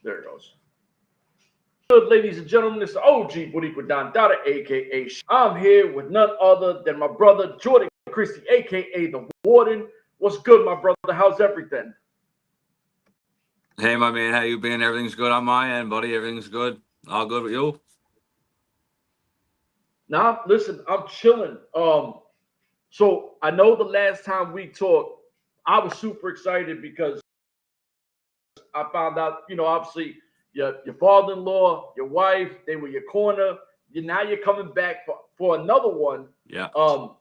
There it goes. Good, ladies and gentlemen, it's the OG Boricua Don Dada, aka I'm here with none other than my brother Jordan Christie, aka the Warden. What's good, my brother? How's everything? Hey, my man, how you been? Everything's good on my end, buddy. Everything's good. All good with you? Now, listen, I'm chilling. So I know the last time we talked, I was super excited because I found out, obviously your father-in-law, your wife, they were your corner. Now you're coming back for another one. Yeah. Um,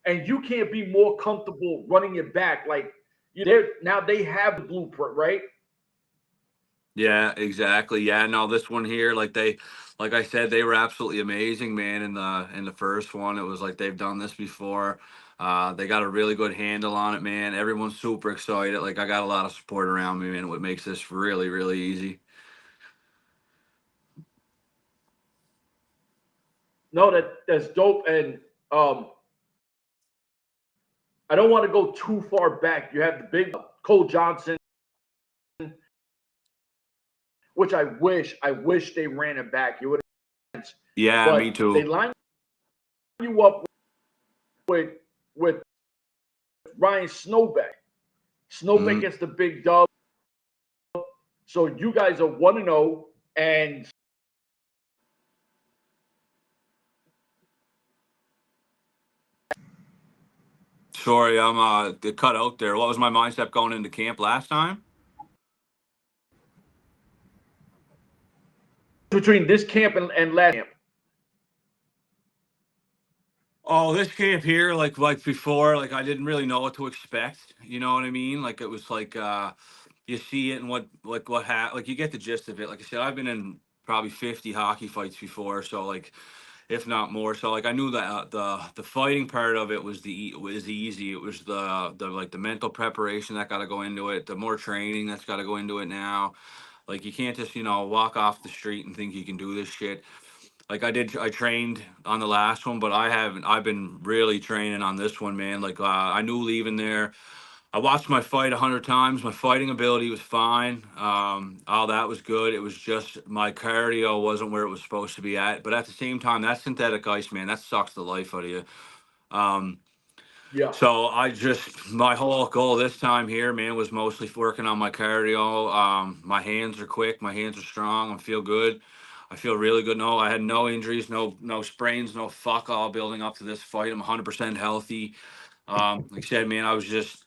and you can't be more comfortable running it back. Like they're now they have the blueprint, right? Yeah, exactly. Yeah, no, this one here, like I said, they were absolutely amazing, man. In the first one, it was like they've done this before. They got a really good handle on it, man. Everyone's super excited. Like I got a lot of support around me, man. What makes this really, really easy. No, that's dope. And um, I don't want to go too far back. You have the big Cole Johnson, which I wish they ran it back. You would, Yeah, me but they too. line you up with Ryan Snobeck. Snobeck Hmm. gets the big dub. So you guys are 1-0, and Sorry, I'm cut out there. What was my mindset going into camp last time? between this camp and last camp. Oh, this camp here, like before, like I didn't really know what to expect. You know what I mean? Like it was like you see it and like you get the gist of it. Like I said, I've been in probably 50 hockey fights before, so like if not more. So like I knew that the fighting part of it was easy. It was the like the mental preparation that got to go into it, the more training that's got to go into it now. Like you can't just walk off the street and think you can do this shit. Like I trained on the last one, but I haven't. I've been really training on this one, man. Like I knew leaving there. I watched my fight 100 times. My fighting ability was fine. All that was good. It was just my cardio wasn't where it was supposed to be at. But at the same time, that synthetic ice, man, that sucks the life out of you. Um, Yeah. so my whole goal this time here, man, was mostly working on my cardio. My hands are quick. My hands are strong. I feel good. I feel really good. No, I had no injuries, no sprains, no fuck all building up to this fight. I'm 100% healthy. Like I said, man, I was just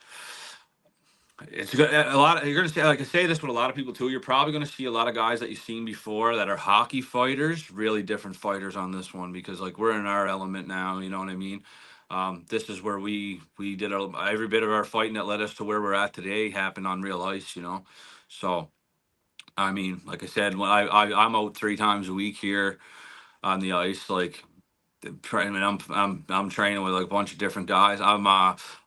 it's good. A lot. You're gonna say, like I say this with a lot of people too. You're probably gonna see a lot of guys that you've seen before that are hockey fighters, really different fighters on this one because like we're in our element now. You know what I mean? This is where we did every bit of our fighting that led us to where we're at today happened on real ice. So I mean, like I said, when I'm out 3 times a week here on the ice, like training. I'm training with like a bunch of different guys. I'm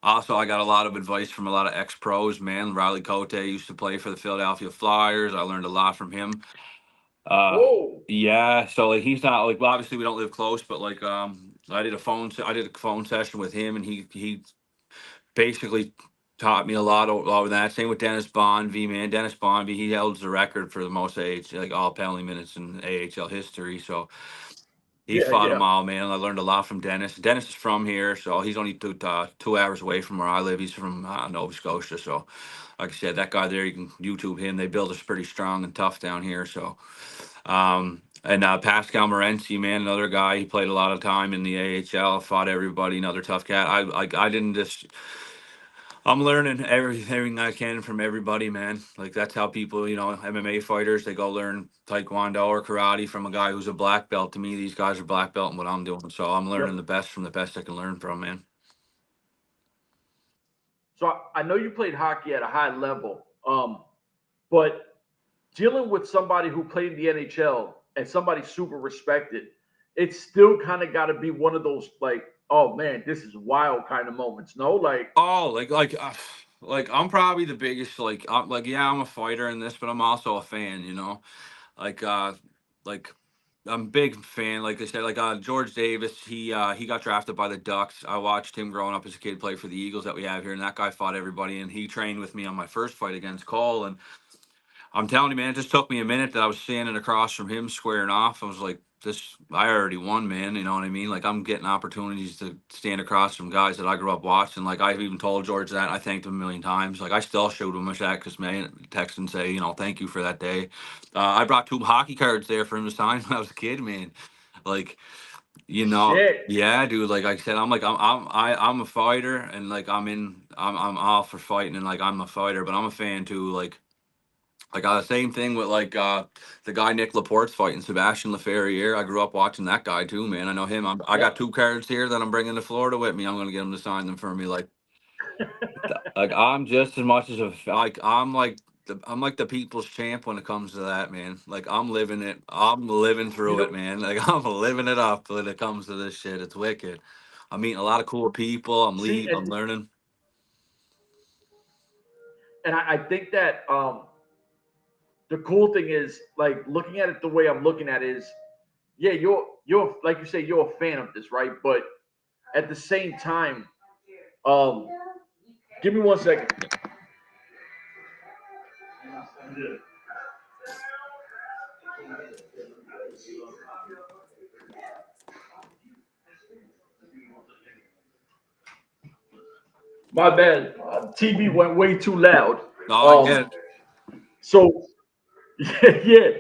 also I got a lot of advice from a lot of ex pros. Man, Riley Cote used to play for the Philadelphia Flyers. I learned a lot from him. Uh, Whoa. yeah. So like he's not like well, obviously we don't live close, but like I did a phone session with him, and he basically taught me a lot over that. Same with Dennis Bonvie, man. Dennis Bonvie, he holds the record for the most like all penalty minutes in AHL history. So he Yeah, fought them yeah. all, man. I learned a lot from Dennis. Dennis is from here, so he's only 2 hours away from where I live. He's from Nova Scotia, so like I said, that guy there, you can YouTube him. They build us pretty strong and tough down here. So, and Pascal Morency, man, another guy. He played a lot of time in the AHL. Fought everybody. Another tough cat. I didn't just I'm learning everything I can from everybody, man. Like that's how people, MMA fighters, they go learn taekwondo or karate from a guy who's a black belt. To me, these guys are black belt in what I'm doing. So I'm learning Yep. the best from the best I can learn from, man. So I know you played hockey at a high level, but dealing with somebody who played in the NHL and somebody super respected, it's still kind of got to be one of those like, oh man, this is wild kind of moments. No, like, Oh, like I'm probably the biggest yeah, I'm a fighter in this, but I'm also a fan, Like like I'm a big fan. Like I said, like George Davis, he got drafted by the Ducks. I watched him growing up as a kid play for the Eagles that we have here, and that guy fought everybody. And he trained with me on my first fight against Cole. And I'm telling you, man, it just took me a minute that I was standing across from him squaring off. I was like, this, I already won, man. You know what I mean? Like, I'm getting opportunities to stand across from guys that I grew up watching. Like, I've even told George that. I thanked him a million times. Like, I still shoot him a shack because, man, text and say, thank you for that day. I brought 2 hockey cards there for him to sign when I was a kid, man. Like, Shit. yeah, dude. Like I said, I'm a fighter, and like I'm all for fighting, and like I'm a fighter, but I'm a fan too. Like same thing with the guy Nick Laporte's fighting Sebastian Laferriere. I grew up watching that guy too, man. I know him. I got Yep. 2 cards here that I'm bringing to Florida with me. I'm gonna get him to sign them for me. Like I'm just as much as I'm like the people's champ when it comes to that, man. Like I'm living it. I'm living You through it, know, man. Like I'm living it up when it comes to this shit. It's wicked. I'm meeting a lot of cool people. see, I'm learning. and I think that the cool thing is like looking at it the way I'm looking at it is, yeah, you're like you say, you're a fan of this, right? But at the same time, um, give me 1 second. My bad. TV went way too loud. Oh, I get Um, it. so yeah, yeah.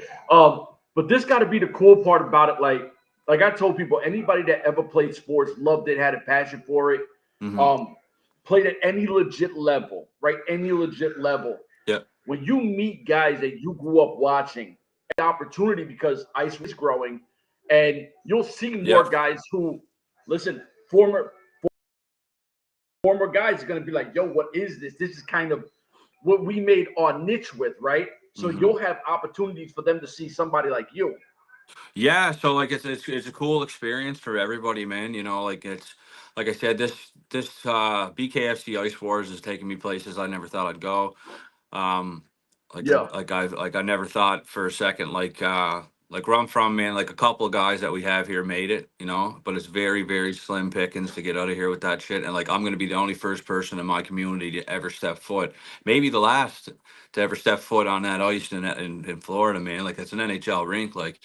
But this got to be the cool part about it. Like I told people, anybody that ever played sports, loved it, had a passion for it, Hmm. um, played at any legit level, right? Any legit level. Yeah. When you meet guys that you grew up watching, the opportunity because ice was growing, and you'll see Yeah. more guys who, listen, former guys are going to be like, yo, what is this? This is kind of what we made our niche with, right? So Hmm. you'll have opportunities for them to see somebody like you. Yeah, so like it's a cool experience for everybody, man. Like it's like I said, this BKFC Ice Wars is taking me places I never thought I'd go. Um, Yeah. I never thought for a second like where I'm from, man. Like a couple of guys that we have here made it, but it's very very slim pickings to get out of here with that shit. And like I'm gonna be the only first person in my community to ever step foot, maybe the last to ever step foot on that ice in Florida, man. Like it's an NHL rink, like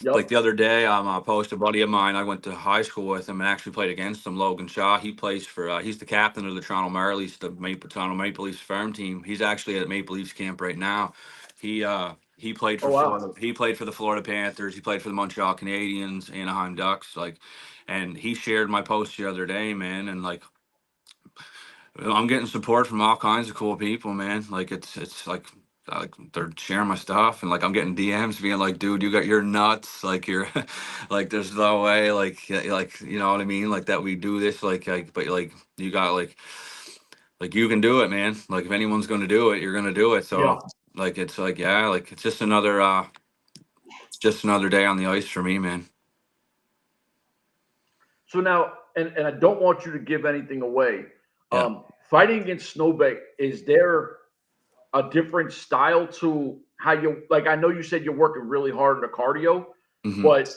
Yep. the other day, I posted a buddy of mine. I went to high school with him and actually played against him. Logan Shaw. He plays for. He's the captain of the Toronto Marlies, the Toronto Maple Leafs farm team. He's actually at Maple Leafs camp right now. He played Oh for wow. Florida. He played for the Florida Panthers. He played for the Montreal Canadiens, Anaheim Ducks. And he shared my post the other day, man. And like I'm getting support from all kinds of cool people, man. Like it's like they're sharing my stuff, and like I'm getting DMs being like, "Dude, you're nuts! Like you're, like there's no way, like you know what I mean? Like that we do this, but like you got like you can do it, man. Like if anyone's gonna do it, you're gonna do it. Yeah. So like it's like yeah, like it's just another day on the ice for me, man. So now, and I don't want you to give anything away. Yeah. Fighting against Snobeck, is there a different style to how you like? I know you said you're working really hard on the cardio, Hmm. but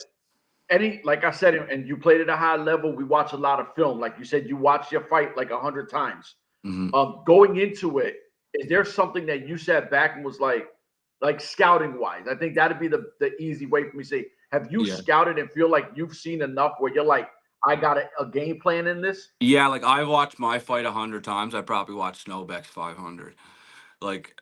any like I said, and you played at a high level. We watch a lot of film. Like you said, you watched your fight like 100 times. Hmm. Going into it, is there something that you sat back and was like scouting wise? I think that'd be the easy way for me to say, have you Yeah. scouted and feel like you've seen enough where you're like, I got a game plan in this? Yeah, like I've watched my fight 100 times. I probably watched Snowbeck's 500. Like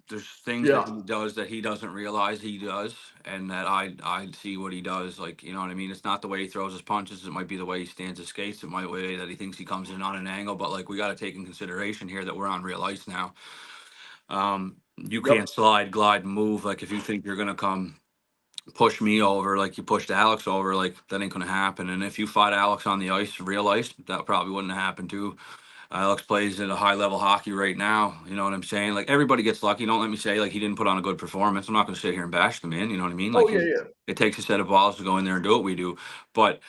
there's things that Yeah. he does that he doesn't realize he does, and that I see what he does. Like you know what I mean. It's not the way he throws his punches. It might be the way he stands his skates. It might be the way that he thinks he comes in on an angle. But like we got to take in consideration here that we're on real ice now. You can't Yep. slide, glide, and move. Like if you think you're gonna come push me over like you pushed Alex over, like that ain't gonna happen. And if you fought Alex on the ice, real ice, that probably wouldn't have happened too. Alex plays at a high level hockey right now. You know what I'm saying? Like everybody gets lucky. Don't let me say like he didn't put on a good performance. I'm not going to sit here and bash the man. You know what I mean? Oh Like yeah, yeah. it takes a set of balls to go in there and do what we do. But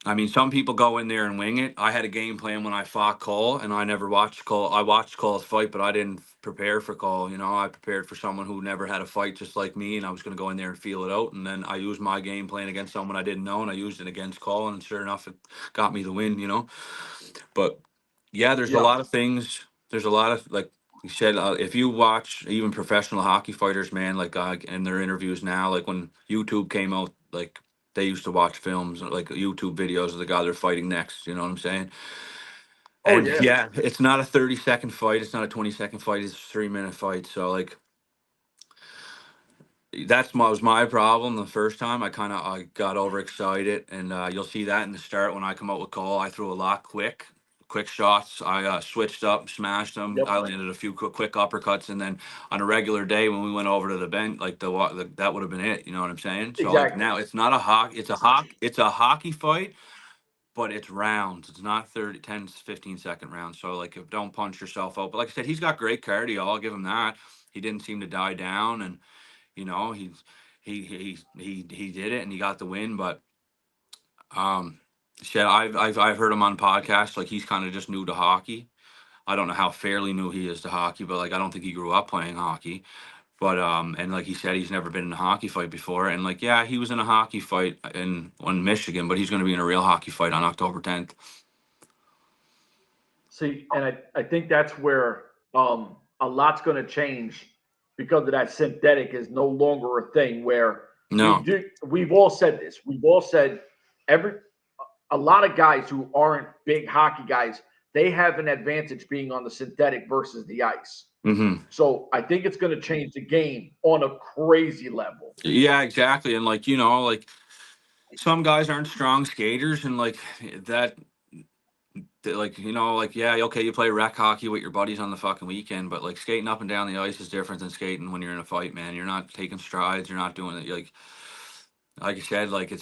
I mean, some people go in there and wing it. I had a game plan when I fought Cole, and I never watched Cole. I watched Cole's fight, but I didn't prepare for Cole. I prepared for someone who never had a fight just like me, and I was going to go in there and feel it out. And then I used my game plan against someone I didn't know, and I used it against Cole, and sure enough, it got me the win. But yeah, there's a Yeah. lot of things. There's a lot of like He said if you watch even professional hockey fighters, man, like in their interviews now, like when YouTube came out, like they used to watch films, like YouTube videos of the guy they're fighting next. You know what I'm saying? Oh And yeah. yeah, it's not a 30-second fight. It's not a 20-second fight. It's a 3-minute fight. So like was my problem the first time. I got overexcited, and you'll see that in the start when I come out with call. I threw a lot quick shots. I switched up, smashed them. Yep. I landed a few quick uppercuts, and then on a regular day when we went over to the bench, like that would have been it. You know what I'm saying? So like Exactly. now it's not a it's a hockey fight, but it's rounds. It's not 30, 10, 15-second rounds. So like don't punch yourself out. But like I said, he's got great cardio. I'll give him that. He didn't seem to die down, and you know, he did it and he got the win. But um, shit, I've heard him on podcasts. Like he's kind of just new to hockey. I don't know how fairly new he is to hockey, but like I don't think he grew up playing hockey. But and like he said, he's never been in a hockey fight before. And like yeah, he was in a hockey fight in Michigan, but he's going to be in a real hockey fight on October 10th. See, and I think that's where a lot's going to change because of that synthetic is no longer a thing where No. we've all said this. We've all said every a lot of guys who aren't big hockey guys, they have an advantage being on the synthetic versus the ice. Mm-hmm. So I think it's going to change the game on a crazy level. Yeah, exactly. And like, you know, like some guys aren't strong skaters, and like that like you know like yeah okay you play rec hockey with your buddies on the fucking weekend, but like skating up and down the ice is different than skating when you're in a fight, man. You're not taking strides, you're not doing it like I said, like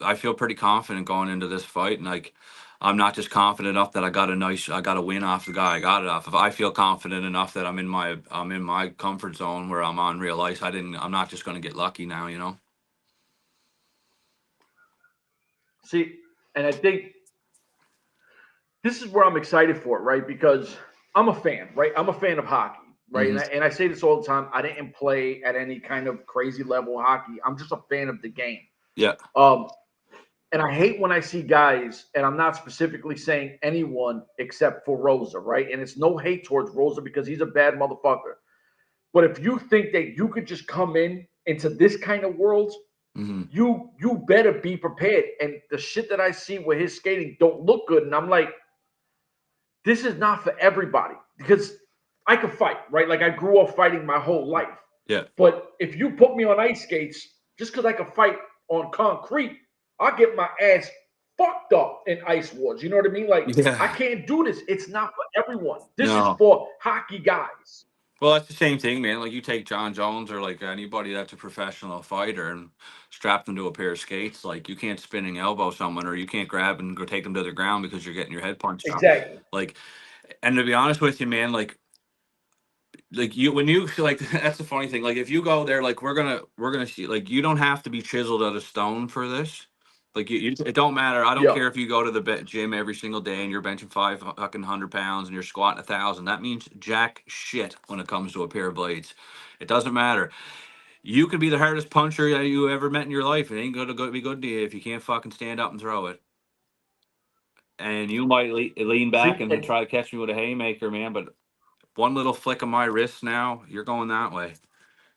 I feel pretty confident going into this fight, and like I'm not just confident enough that I got a win off the guy I got it off. If I feel confident enough that I'm in my comfort zone where I'm on real ice, I'm not just going to get lucky now, you know. See, and I think this is where I'm excited for it, right? Because I'm a fan, right? I'm a fan of hockey, right? Mm-hmm. And I say this all the time. I didn't play at any kind of crazy level of hockey. I'm just a fan of the game. Yeah. And I hate when I see guys, and I'm not specifically saying anyone except for Rosa, right? And it's no hate towards Rosa because he's a bad motherfucker. But if you think that you could just come into this kind of world, Mm-hmm. you better be prepared. And the shit that I see with his skating don't look good. And I'm like, this is not for everybody because I could fight, right? Like I grew up fighting my whole life. Yeah. But if you put me on ice skates, just because I could fight on concrete, I'll get my ass fucked up in ice wars. You know what I mean? Like Yeah. I can't do this. It's not for everyone. This is No. for hockey guys. Well, that's the same thing, man. Like you take John Jones or like anybody that's a professional fighter and strap them to a pair of skates. Like you can't spinning elbow someone, or you can't grab and go take them to the ground because you're getting your head punched out. Exactly. Like, and to be honest with you, man, like you when you like that's the funny thing. Like if you go there, like we're gonna see. Like you don't have to be chiseled out of stone for this. Like it don't matter. I don't Yeah. care if you go to the gym every single day and you're benching 500 pounds and you're squatting 1,000. That means jack shit when it comes to a pair of blades. It doesn't matter. You could be the hardest puncher that you ever met in your life. It ain't gonna be good to you if you can't fucking stand up and throw it. And you might lean back See, and try to catch me with a haymaker, man. But one little flick of my wrist, now you're going that way.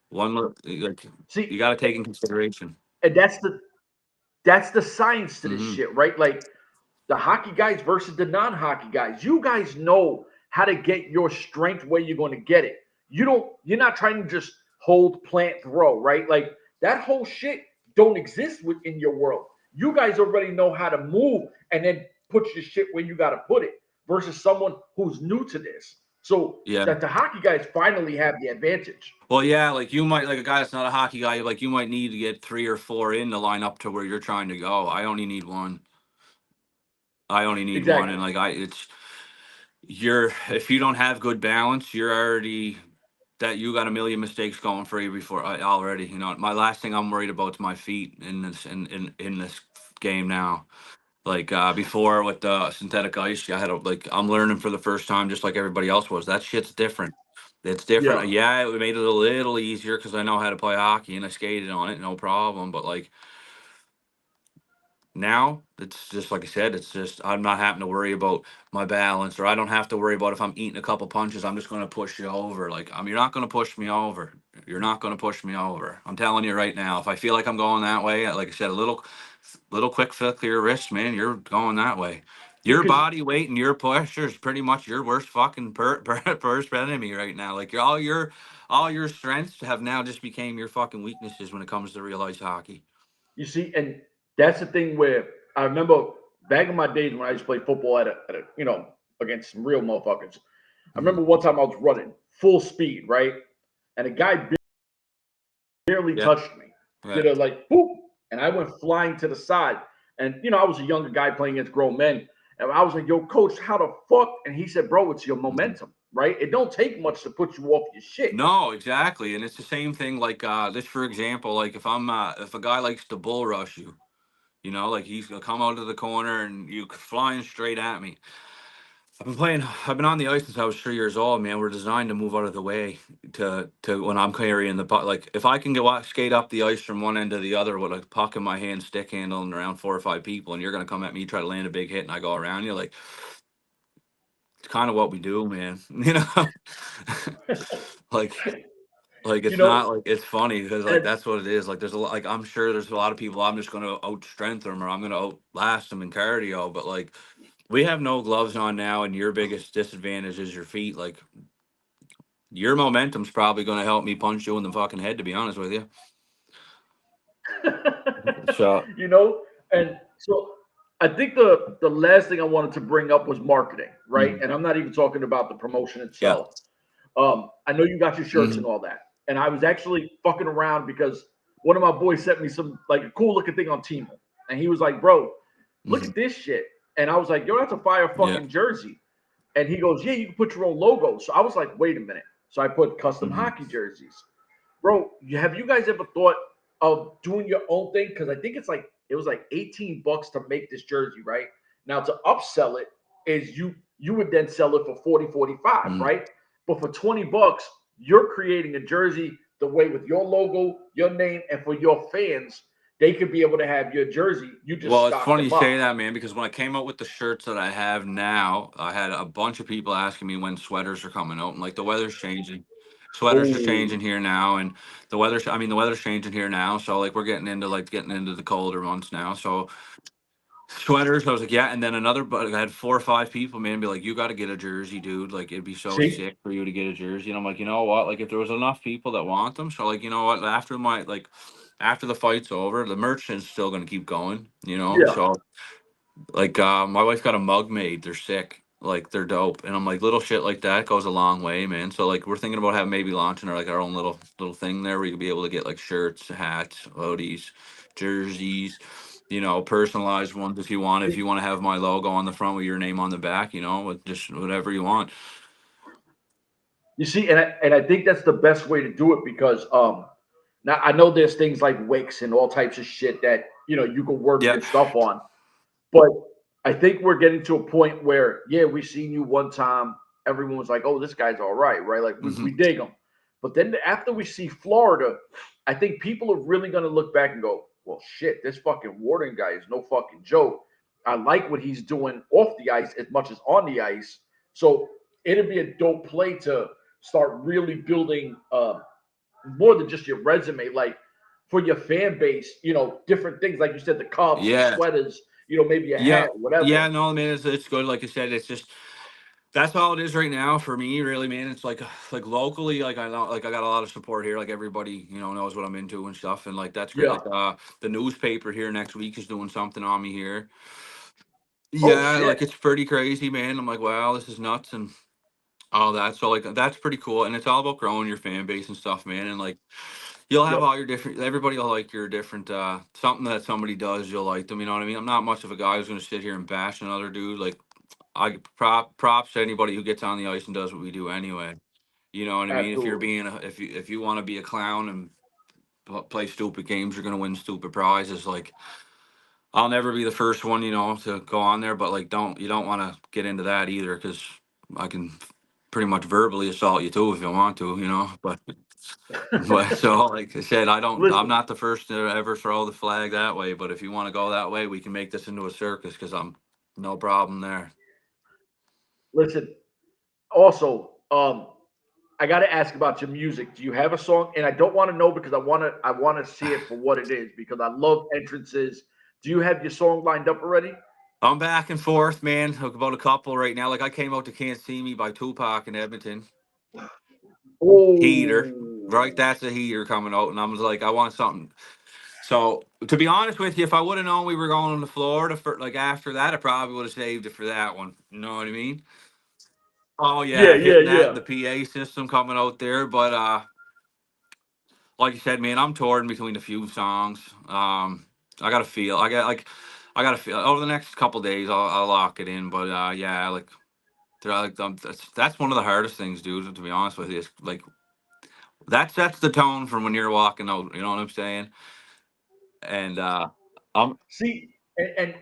One little, like you see, got to take in consideration. and that's the science to this Mm-hmm. shit, right? Like the hockey guys versus the non-hockey guys. You guys know how to get your strength where you're going to get it. You're not trying to just hold, plant, throw, right? Like that whole shit don't exist within your world. You guys already know how to move and then put your shit where you got to put it versus someone who's new to this. So Yeah. that the hockey guys finally have the advantage. Well, yeah, like you might, like a guy that's not a hockey guy, like you might need to get 3 or 4 in to line up to where you're trying to go. I only need one. Exactly. And like if you don't have good balance, you're already that you got a million mistakes going for you before already. You know, my last thing I'm worried about is my feet in this game now. Like before with the synthetic ice, I'm learning for the first time, just like everybody else was. That shit's different. It's different. Yeah. Yeah, it made it a little easier because I know how to play hockey and I skated on it, no problem. But like Now it's just like I said, it's just I'm not having to worry about my balance, or I don't have to worry about if I'm eating a couple punches, I'm just going to push you over. Like you're not going to push me over. You're not going to push me over. I'm telling you right now. If I feel like I'm going that way, like I said, a little quick flick to your wrist, man, you're going that way. Your because body weight and your pressure is pretty much your worst fucking worst enemy right now. Like all your strengths have now just became your fucking weaknesses when it comes to real ice hockey. you see, and that's the thing where I remember back in my days when I used to play football at a against some real motherfuckers. I Mhm. remember one time I was running full speed, right, and a guy barely Yeah, touched me. yeah. Did a like boop, and I went flying to the side. And I was a younger guy playing against grown men, and I was like, "Yo, coach, how the fuck?" And he said, "Bro, it's your Mhm. momentum, right? It don't take much to put you off your shit." No, exactly, and it's the same thing. Like this, for example, like if a guy likes to bull rush you, like he's gonna come out of the corner and you flying straight at me. I've been on the ice since I was 3 years old, man. We're designed to move out of the way to when I'm carrying the puck. Like if I can go skate up the ice from one end to the other with a puck in my hand, stick handling around 4 or 5 people, and you're gonna come at me, try to land a big hit, and I go around you. Like it's kind of what we do, man. Like you it's know, not like it's funny because like and that's what it is. Like there's a lot. Like I'm sure there's a lot of people. I'm just gonna out strength them or I'm gonna outlast them in cardio, but like we have no gloves on now, and your biggest disadvantage is your feet. Like your momentum's probably going to help me punch you in the fucking head, to be honest with you. So you know, and so I think the last thing I wanted to bring up was marketing, right? mhm. And I'm not even talking about the promotion Yeah. itself. I know you got your shirts and Hmm. all that, and I was actually fucking around because one of my boys sent me some like a cool looking thing on Temu, and he was like, "Bro, look Hmm. at this shit," and I was like, "Yo, that's a fire Yeah. fucking jersey," and he goes, "Yeah, you can put your own logo." So I was like, "Wait a minute," so I put custom Hmm. hockey jerseys. Bro, have you guys ever thought of doing your own thing? Because I think it was like $18 to make this jersey, right? Now to upsell it is you would then sell it for 40, 45, Hmm. right? But for $20, you're creating a jersey the way with your logo, your name, and for your fans, they could be able to have your jersey. You just Well, it's stock funny you them say up. that, man, because when I came out with the shirts that I have now, I had a bunch of people asking me when sweaters are coming out, and like the weather's changing. Sweaters are Oh, changing here now, and the weather's changing here now. So like we're getting into the colder months now. So sweaters, I was like, yeah, and then another, but I had 4 or 5 people, man, be like, you got to get a jersey, dude. Like, it'd be so see? sick for you to get a jersey. And I'm like, you know what? Like, if there was enough people that want them, so like, you know what? After the fight's over, the merch is still gonna keep going. Yeah. So like, my wife got a mug made. They're sick. Like, they're dope. And I'm like, little shit like that goes a long way, man. So like, we're thinking about having maybe launching our own little thing there where you could be able to get like shirts, hats, hoodies, jerseys, personalized ones if you want. If you want to have my logo on the front with your name on the back, with just whatever you want. You see, and I think that's the best way to do it because now I know there's things like Wix and all types of shit that you can work Yeah. your stuff on, but I think we're getting to a point where we seen you one time, everyone was like, "Oh, this guy's all right," Like we Hmm. dig him, but then after we see Florida, I think people are really gonna look back and go, "Well, shit, this fucking Warden guy is no fucking joke. I like what he's doing off the ice as much as on the ice." So it'd be a dope play to start really building more than just your resume, like for your fan base, different things like you said, the cups, the Yeah. sweaters, maybe a Yeah. hat, whatever. Yeah. No, man, it's good. Like I said, it's just, that's all it is right now for me, really, man. It's like locally, like I know, like I got a lot of support here. Like everybody, knows what I'm into and stuff, and like that's great. Yeah. Like the newspaper here next week is doing something on me here. Oh Yeah, like shit. it's pretty crazy, man. I'm like, wow, this is nuts and all that. So like that's pretty cool, and it's all about growing your fan base and stuff, man. And like you'll have Yep. all your different. Everybody will like your different something that somebody does. You'll like them. You know what I mean? I'm not much of a guy who's gonna sit here and bash another dude. Like I props to anybody who gets on the ice and does what we do anyway. You know what I mean? If you're Absolutely. being if you want to be a clown and play stupid games, you're gonna win stupid prizes. Like I'll never be the first one, to go on there, but like don't want to get into that either because I can pretty much verbally assault you too if you want to, you know. But so like I said, I'm Listen, not the first to ever throw the flag that way. But if you want to go that way, we can make this into a circus because I'm no problem there. listen. Also, I got to ask about your music. Do you have a song? And I don't want to know because I want to see it for what it is because I love entrances. Do you have your song lined up already? I'm back and forth, man. About a couple right now. Like I came out to "Can't See Me" by Tupac in Edmonton. Heater, Oh, right? That's a heater coming out, and I was like, I want something. So to be honest with you, if I would have known we were going to Florida for like after that, I probably would have saved it for that one. You know what I mean? Oh yeah, yeah, yeah, hitting that yeah. the PA system coming out there. But like you said, man, I'm torn between a few songs. I got to feel. I got to feel over the next couple days. I'll lock it in. But yeah, like that's one of the hardest things, dude. To be honest with you, is like that sets the tone from when you're walking out. You know what I'm saying? And I'm See, and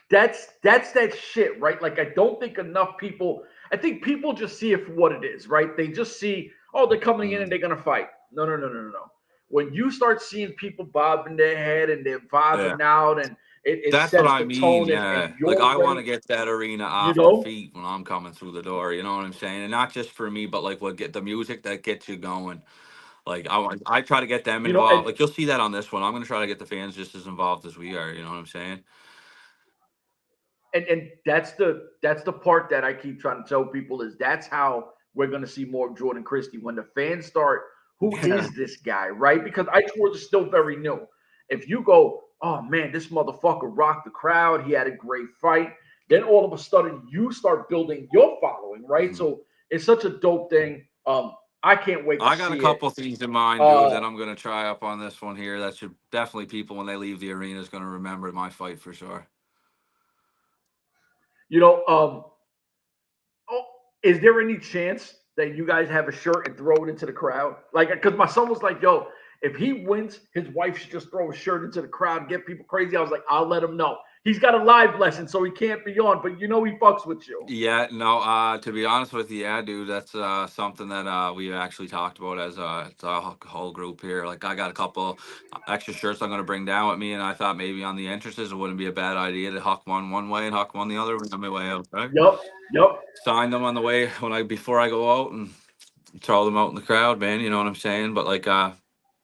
that's that shit, right? Like I don't think enough people. I think people just see it for what it is, right? They just see, oh, they're coming in mm, and they're gonna fight. No, no, no, no, no, no. When you start seeing people bobbing their head and they're yeah. vibing out, and it That's what sets I the mean. tone, Yeah, and like you're I want to ready, get that arena you off their know, feet when I'm coming through the door. You know what I'm saying? And not just for me, but like what get the music that gets you going. Like I try to get them you know, involved. Like you'll see that on this one. I'm gonna try to get the fans just as involved as we are. You know what I'm saying? and that's the part that I keep trying to tell people is that's how we're going to see more of Jordan Christie when the fans start. Who Yeah. is this guy, right? Because Ice Wars is still very new. If you go, oh man, this motherfucker rocked the crowd. He had a great fight. Then all of a sudden, you start building your following, right? Mhm. So it's such a dope thing. I can't wait to I got a see it. couple things in mind, dude, Uh, that I'm gonna try up on this one here. That should definitely people when they leave the arena is gonna remember my fight for sure. you know, oh, is there any chance that you guys have a shirt and throw it into the crowd? Like, because my son was like, "Yo, if he wins, his wife should just throw a shirt into the crowd and get people crazy." I was like, "I'll let him know." He's got a live lesson, so he can't be on, but you know he fucks with you. Yeah, no, to be honest with you, yeah, dude, that's something that we actually talked about as it's a whole group here. Like, I got a couple extra shirts I'm gonna bring down with me, and I thought maybe on the entrances it wouldn't be a bad idea to huck one way and huck one the other on my way out. Right? Yup, yup. Sign them on the way when I before I go out and throw them out in the crowd, man. You know what I'm saying? But like,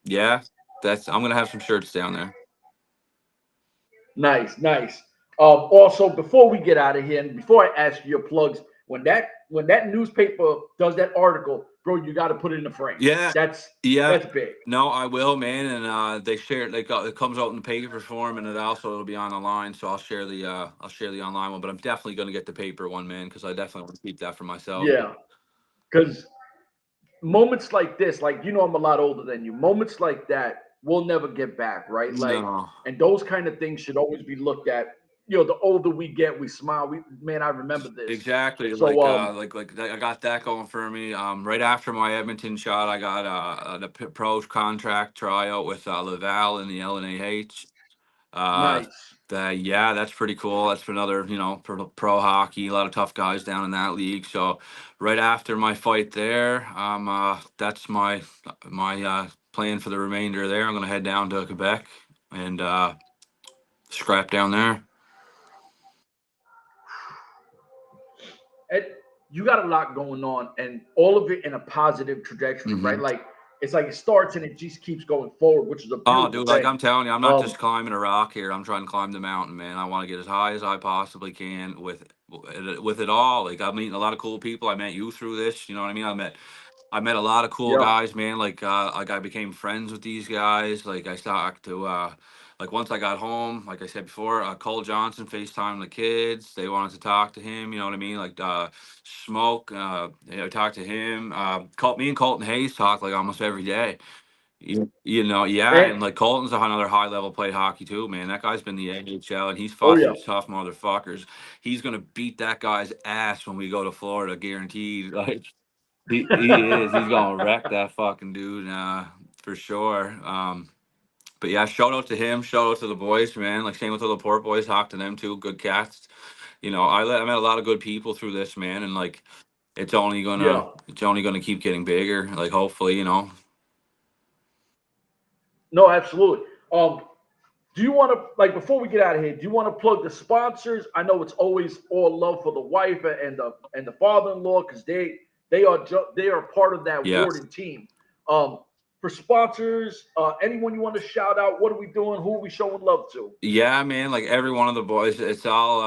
yeah, that's I'm gonna have some shirts down there. Nice, nice. Also, before we get out of here, and before I ask you your plugs, when that newspaper does that article, bro, you got to put it in the frame. Yeah, That's yeah. that's big. No, I will, man. And they share it. It comes out in the paper form, and it also it'll be on the line. So I'll share the online one. But I'm definitely gonna get the paper one, man, because I definitely want to keep that for myself. Yeah, because moments like this, like I'm a lot older than you. Moments like that we'll never get back, right? Like, No, and those kind of things should always be looked at. The older we get, we smile. Man, I remember this. exactly. So, Like I got that going for me. Right after my Edmonton shot, I got the pro contract tryout with Laval in the LNAH. Uh, nice. that yeah, that's pretty cool. That's for another, pro hockey. A lot of tough guys down in that league. So, right after my fight there, that's my plan for the remainder there. I'm gonna head down to Quebec and scrap down there. And you got a lot going on, and all of it in a positive trajectory, right? Hmm. Like it's like it starts and it just keeps going forward, which is a Oh, beautiful dude, like thing. I'm telling you, I'm not Um, just climbing a rock here. I'm trying to climb the mountain, man. I want to get as high as I possibly can with it all. Like I'm meeting a lot of cool people. I met you through this. You know what I mean? I met a lot of cool yeah, guys, man. Like I became friends with these guys. Like I talked to like once I got home, like I said before, Cole Johnson FaceTime the kids. They wanted to talk to him, you know what I mean? Like Smoke, talk to him. Me and Colton Hayes talk like almost every day. Yeah, man. and like Colton's another high level play hockey too, man. That guy's been the NHL and he's Oh fought yeah, some tough motherfuckers. He's gonna beat that guy's ass when we go to Florida, guaranteed. Like he is. He's gonna wreck that fucking dude, for sure. But yeah, shout out to him. Shout out to the boys, man. Like same with the Laporte boys. Talk to them too. Good cats. I met a lot of good people through this, man, and like it's only Yeah. gonna keep getting bigger. Like hopefully, you know. No, absolutely. Do you want to, like, before we get out of here? Do you want to plug the sponsors? I know it's always all love for the wife and the father-in-law because they are part of that Yeah. Warden team. Um, for sponsors, anyone you want to shout out? What are we doing? Who are we showing love to? Yeah, man, like every one of the boys, it's all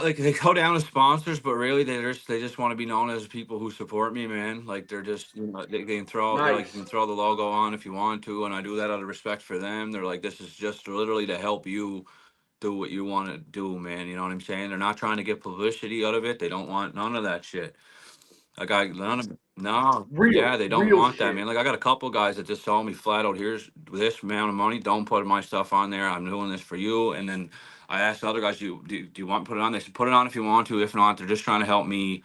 like they go down as sponsors, but really they just want to be known as people who support me, man. Like they're just, you know, they can throw, they're like, you Nice. can throw the logo on if you want to, and I do that out of respect for them. They're like, this is just literally to help you do what you want to do, man. You know what I'm saying? They're not trying to get publicity out of it. They don't want none of that shit. Like none of no, yeah, Real, they don't real want that, shit. man. Like I got a couple guys that just told me flat out, here's this amount of money. Don't put my stuff on there. I'm doing this for you. And then I asked the other guys, do you want to put it on? They said, put it on if you want to. If not, they're just trying to help me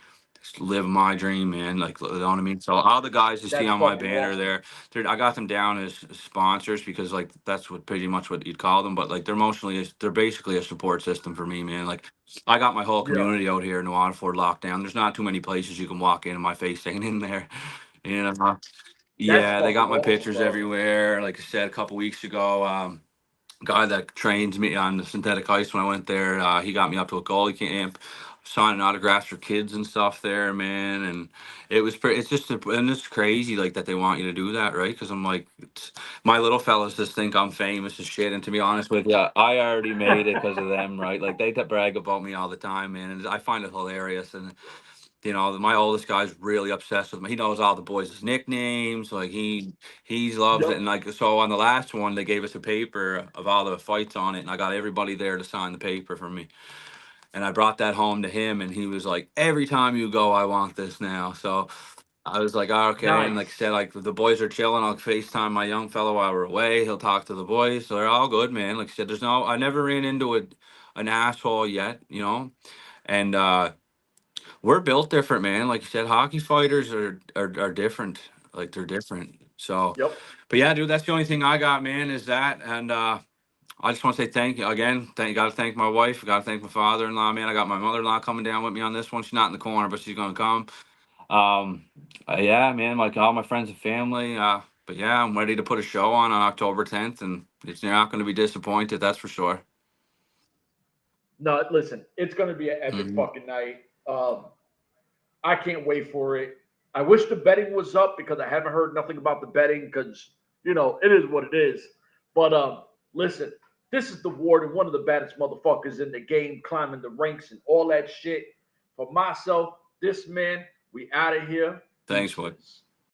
live my dream, man. Like, you know what I mean? So all the guys you see That's on my fucking banner awesome. there, I got them down as sponsors because like that's what pretty much what you'd call them. But like they're basically a support system for me, man. Like I got my whole Yeah, community out here in the Waterford lockdown. There's not too many places you can walk in and my face ain't in there. You know, that's yeah, they fucking got my awesome, pictures bro. everywhere. Like I said a couple weeks ago, guy that trains me on the synthetic ice when I went there, he got me up to a goalie camp, signing autographs for kids and stuff there, man. And it was pretty. It's just and it's crazy like that they want you to do that, right? Because I'm like, my little fellas just think I'm famous as shit. And to be honest with you, I already made it because of them, right? Like they brag about me all the time, man, and I find it hilarious. And you know, my oldest guy's really obsessed with me. He knows all the boys' nicknames. Like he loves it. Yep. And like so on the last one, they gave us a paper of all the fights on it, and I got everybody there to sign the paper for me. And I brought that home to him, and he was like, "Every time you go, I want this now." So I was like, oh, okay. And like I Nice. said, like the boys are chilling. I'll FaceTime my young fellow while we're away. He'll talk to the boys. So they're all good, man. Like I said, I never ran into an asshole yet, you know. And we're built different, man. Like you said, hockey fighters are different. Like they're different. So, Yep. but yeah, dude, that's the only thing I got, man, is that. And I just want to say thank you again. Got to thank my wife. Got to thank my father-in-law, man. I got my mother-in-law coming down with me on this one. She's not in the corner, but she's gonna come. Um, yeah, man, like all my friends and family. But yeah, I'm ready to put a show on October 10th, and you're not going to be disappointed. That's for sure. No, listen, it's gonna be an epic Hmm. fucking night. I can't wait for it. I wish the betting was up because I haven't heard nothing about the betting because it is what it is. But listen, this is the Warden, one of the baddest motherfuckers in the game, climbing the ranks and all that shit. For myself, this man, we out of here. Thanks, boy. Deuces.